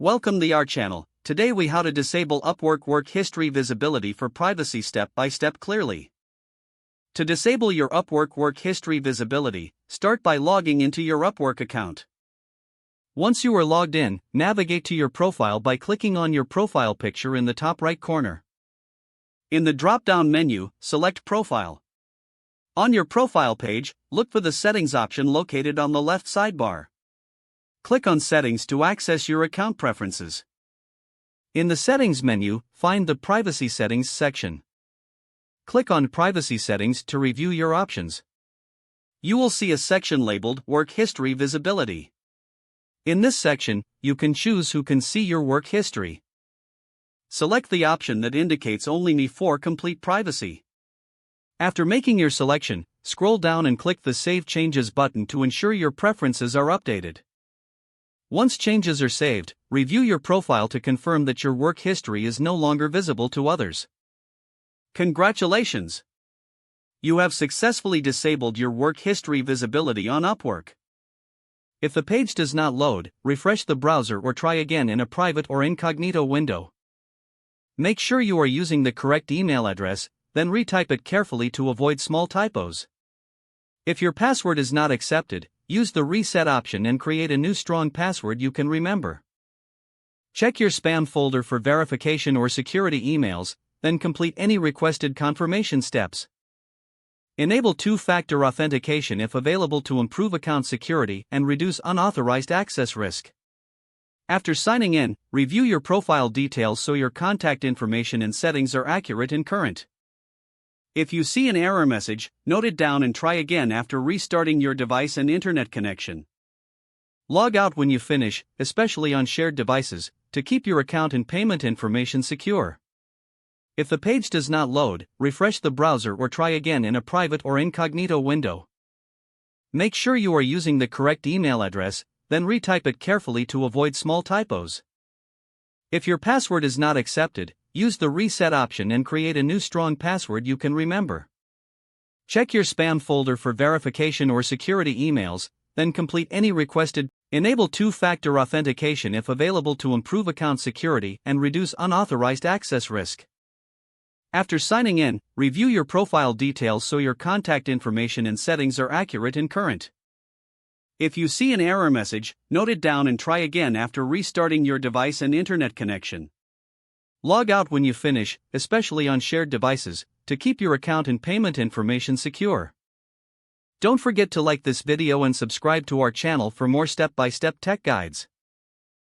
Welcome to our channel. Today we how to disable Upwork work history visibility for privacy step by step clearly. To disable your Upwork work history visibility, start by logging into your Upwork account. Once you are logged in, navigate to your profile by clicking on your profile picture in the top right corner. In the drop-down menu, select Profile. On your profile page, look for the Settings option located on the left sidebar. Click on Settings to access your account preferences. In the Settings menu, find the Privacy Settings section. Click on Privacy Settings to review your options. You will see a section labeled Work History Visibility. In this section, you can choose who can see your work history. Select the option that indicates only me for complete privacy. After making your selection, scroll down and click the Save Changes button to ensure your preferences are updated. Once changes are saved, review your profile to confirm that your work history is no longer visible to others. Congratulations! You have successfully disabled your work history visibility on Upwork. If the page does not load, refresh the browser or try again in a private or incognito window. Make sure you are using the correct email address, then retype it carefully to avoid small typos. If your password is not accepted, use the reset option and create a new strong password you can remember. Check your spam folder for verification or security emails, then complete any requested confirmation steps. Enable two-factor authentication if available to improve account security and reduce unauthorized access risk. After signing in, review your profile details so your contact information and settings are accurate and current. If you see an error message, note it down and try again after restarting your device and internet connection. Log out when you finish, especially on shared devices, to keep your account and payment information secure. If the page does not load, refresh the browser or try again in a private or incognito window. Make sure you are using the correct email address, then retype it carefully to avoid small typos. If your password is not accepted, use the reset option and create a new strong password you can remember. Check your spam folder for verification or security emails, then complete any requested. Enable two-factor authentication if available to improve account security and reduce unauthorized access risk. After signing in, review your profile details so your contact information and settings are accurate and current. If you see an error message, note it down and try again after restarting your device and internet connection. Log out when you finish, especially on shared devices, to keep your account and payment information secure. Don't forget to like this video and subscribe to our channel for more step-by-step tech guides.